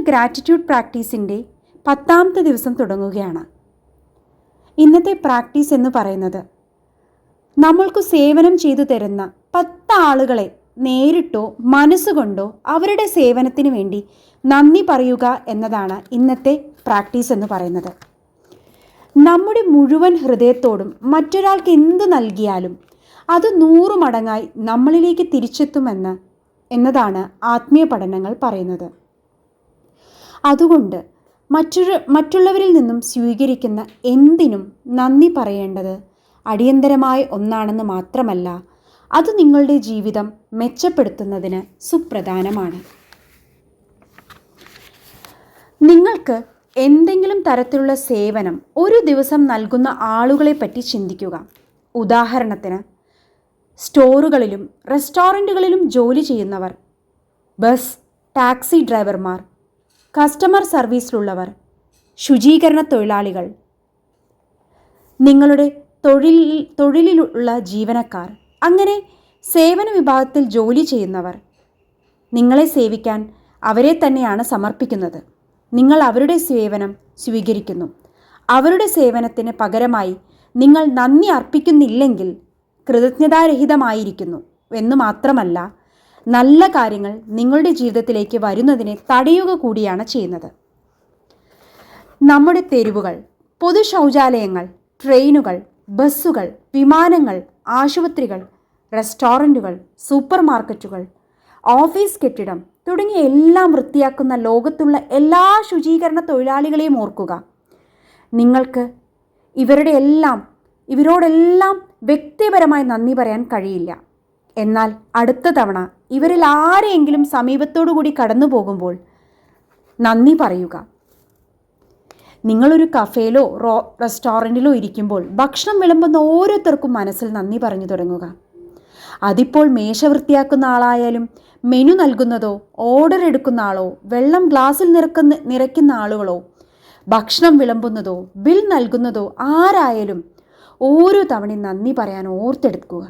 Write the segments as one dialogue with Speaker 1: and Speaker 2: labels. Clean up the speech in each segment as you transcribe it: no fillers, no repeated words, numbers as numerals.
Speaker 1: Gratitude പ്രാക്ടീസിൻ്റെ 10ാമത്തെ ദിവസം തുടങ്ങുകയാണ്. ഇന്നത്തെ പ്രാക്ടീസ് എന്ന് പറയുന്നത് നമ്മൾക്ക് സേവനം ചെയ്തു തരുന്ന 10 ആളുകളെ നേരിട്ടോ മനസ്സുകൊണ്ടോ അവരുടെ സേവനത്തിന് വേണ്ടി നന്ദി പറയുക എന്നതാണ് ഇന്നത്തെ പ്രാക്ടീസ് എന്ന് പറയുന്നത്. നമ്മുടെ മുഴുവൻ ഹൃദയത്തോടും മറ്റൊരാൾക്ക് എന്ത് നൽകിയാലും അത് 100 മടങ്ങായി നമ്മളിലേക്ക് തിരിച്ചെത്തുമെന്നതാണ് ആത്മീയ പഠനങ്ങൾ പറയുന്നത്. അതുകൊണ്ട് മറ്റുള്ളവരിൽ നിന്നും സ്വീകരിക്കുന്ന എന്തിനും നന്ദി പറയേണ്ടത് അടിയന്തരമായ ഒന്നാണെന്ന് മാത്രമല്ല, അത് നിങ്ങളുടെ ജീവിതം മെച്ചപ്പെടുത്തുന്നതിന് സുപ്രധാനമാണ്. നിങ്ങൾക്ക് എന്തെങ്കിലും തരത്തിലുള്ള സേവനം ഒരു ദിവസം നൽകുന്ന ആളുകളെ പറ്റി ചിന്തിക്കുക. ഉദാഹരണത്തിന്, സ്റ്റോറുകളിലും റെസ്റ്റോറൻറ്റുകളിലും ജോലി ചെയ്യുന്നവർ, ബസ് ടാക്സി ഡ്രൈവർമാർ, കസ്റ്റമർ സർവീസിലുള്ളവർ, ശുചീകരണ തൊഴിലാളികൾ, നിങ്ങളുടെ തൊഴിലിലുള്ള ജീവനക്കാർ, അങ്ങനെ സേവന വിഭാഗത്തിൽ ജോലി ചെയ്യുന്നവർ. നിങ്ങളെ സേവിക്കാൻ അവരെ തന്നെയാണ് സമർപ്പിക്കുന്നത്. നിങ്ങൾ അവരുടെ സേവനം സ്വീകരിക്കുന്നു. അവരുടെ സേവനത്തിന് പകരമായി നിങ്ങൾ നന്ദി അർപ്പിക്കുന്നില്ലെങ്കിൽ കൃതജ്ഞതാരഹിതമായിരിക്കുന്നു എന്ന് മാത്രമല്ല, നല്ല കാര്യങ്ങൾ നിങ്ങളുടെ ജീവിതത്തിലേക്ക് വരുന്നതിനെ തടയുക കൂടിയാണ് ചെയ്യുന്നത്. നമ്മുടെ തെരുവുകൾ, പൊതു ശൗചാലയങ്ങൾ, ട്രെയിനുകൾ, ബസ്സുകൾ, വിമാനങ്ങൾ, ആശുപത്രികൾ, റെസ്റ്റോറൻറ്റുകൾ, സൂപ്പർ മാർക്കറ്റുകൾ, ഓഫീസ് കെട്ടിടം തുടങ്ങിയ എല്ലാം വൃത്തിയാക്കുന്ന ലോകത്തുള്ള എല്ലാ ശുചീകരണ തൊഴിലാളികളെയും ഓർക്കുക. നിങ്ങൾക്ക് ഇവരോടെല്ലാം വ്യക്തിപരമായി നന്ദി പറയാൻ കഴിയില്ല. എന്നാൽ അടുത്ത തവണ ഇവരിൽ ആരെയെങ്കിലും സമീപത്തോടു കൂടി കടന്നു പോകുമ്പോൾ നന്ദി പറയുക. നിങ്ങളൊരു കഫേയിലോ റെസ്റ്റോറൻറ്റിലോ ഇരിക്കുമ്പോൾ ഭക്ഷണം വിളമ്പുന്ന ഓരോരുത്തർക്കും മനസ്സിൽ നന്ദി പറഞ്ഞു തുടങ്ങുക. അതിപ്പോൾ മേശ വൃത്തിയാക്കുന്ന ആളായാലും, മെനു നൽകുന്നതോ ഓർഡർ എടുക്കുന്ന ആളോ, വെള്ളം ഗ്ലാസ്സിൽ നിറയ്ക്കുന്ന ആളുകളോ, ഭക്ഷണം വിളമ്പുന്നതോ ബിൽ നൽകുന്നതോ ആരായാലും ഓരോ തവണയും നന്ദി പറയാൻ ഓർത്തെടുക്കുക.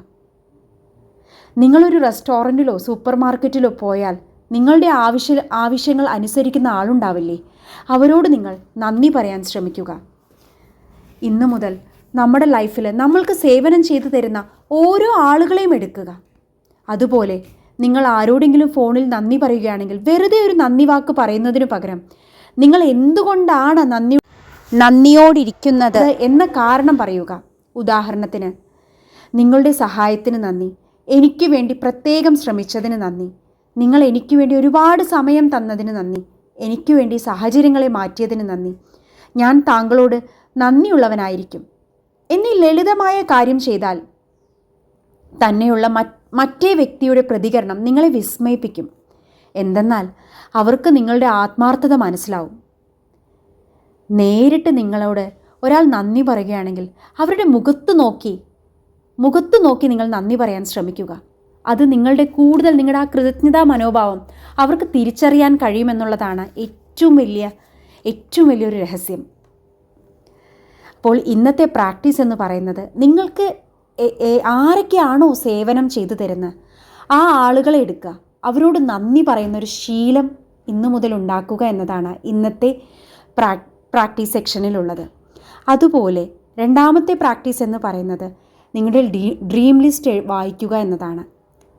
Speaker 1: നിങ്ങളൊരു റെസ്റ്റോറൻറ്റിലോ സൂപ്പർ മാർക്കറ്റിലോ പോയാൽ നിങ്ങളുടെ ആവശ്യങ്ങൾ അനുസരിക്കുന്ന ആളുണ്ടാവില്ലേ? അവരോട് നിങ്ങൾ നന്ദി പറയാൻ ശ്രമിക്കുക. ഇന്നു മുതൽ നമ്മുടെ ലൈഫിൽ നമ്മൾക്ക് സേവനം ചെയ്തു തരുന്ന ഓരോ ആളുകളെയും എടുക്കുക. അതുപോലെ നിങ്ങൾ ആരോടെങ്കിലും ഫോണിൽ നന്ദി പറയുകയാണെങ്കിൽ വെറുതെ ഒരു നന്ദി വാക്ക് പറയുന്നതിനു പകരം നിങ്ങൾ എന്തുകൊണ്ടാണ് നന്ദിയോടിരിക്കുന്നത് എന്ന കാരണം പറയുക. ഉദാഹരണത്തിന്, നിങ്ങളുടെ സഹായത്തിന് നന്ദി, എനിക്ക് വേണ്ടി പ്രത്യേകം ശ്രമിച്ചതിന് നന്ദി, നിങ്ങൾ എനിക്ക് വേണ്ടി ഒരുപാട് സമയം തന്നതിന് നന്ദി, എനിക്ക് വേണ്ടി സാഹചര്യങ്ങളെ മാറ്റിയതിന് നന്ദി, ഞാൻ താങ്കളോട് നന്ദിയുള്ളവനായിരിക്കും എന്നീ ലളിതമായ കാര്യം ചെയ്താൽ തന്നെയുള്ള മറ്റേ വ്യക്തിയുടെ പ്രതികരണം നിങ്ങളെ വിസ്മയിപ്പിക്കും. എന്തെന്നാൽ അവർക്ക് നിങ്ങളുടെ ആത്മാർത്ഥത മനസ്സിലാവും. നേരിട്ട് നിങ്ങളോട് ഒരാൾ നന്ദി പറയുകയാണെങ്കിൽ അവരുടെ മുഖത്ത് നോക്കി നിങ്ങൾ നന്ദി പറയാൻ ശ്രമിക്കുക. അത് നിങ്ങളുടെ ആ കൃതജ്ഞതാ മനോഭാവം അവർക്ക് തിരിച്ചറിയാൻ കഴിയുമെന്നുള്ളതാണ് ഏറ്റവും വലിയൊരു രഹസ്യം. അപ്പോൾ ഇന്നത്തെ പ്രാക്ടീസ് എന്ന് പറയുന്നത്, നിങ്ങൾക്ക് ആരൊക്കെയാണോ സേവനം ചെയ്തു തരുന്നത് ആ ആളുകളെ എടുക്കുക, അവരോട് നന്ദി പറയുന്നൊരു ശീലം ഇന്നു മുതൽ ഉണ്ടാക്കുക എന്നതാണ് ഇന്നത്തെ പ്രാക്ടീസ് സെക്ഷനിലുള്ളത്. അതുപോലെ 2ാമത്തെ പ്രാക്ടീസ് എന്ന് പറയുന്നത് നിങ്ങളുടെ ഡ്രീം ലിസ്റ്റ് വായിക്കുക എന്നതാണ്.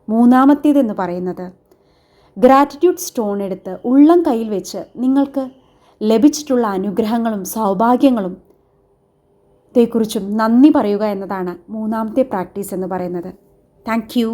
Speaker 1: 3ാമത്തേതെന്ന് പറയുന്നത് ഗ്രാറ്റിറ്റ്യൂഡ് സ്റ്റോൺ എടുത്ത് ഉള്ളം കയ്യിൽ വെച്ച് നിങ്ങൾക്ക് ലഭിച്ചിട്ടുള്ള അനുഗ്രഹങ്ങളും സൗഭാഗ്യങ്ങളും ത്തെക്കുറിച്ചും നന്ദി പറയുക എന്നതാണ് 3ാമത്തെ പ്രാക്ടീസ് എന്ന് പറയുന്നത്. Thank you.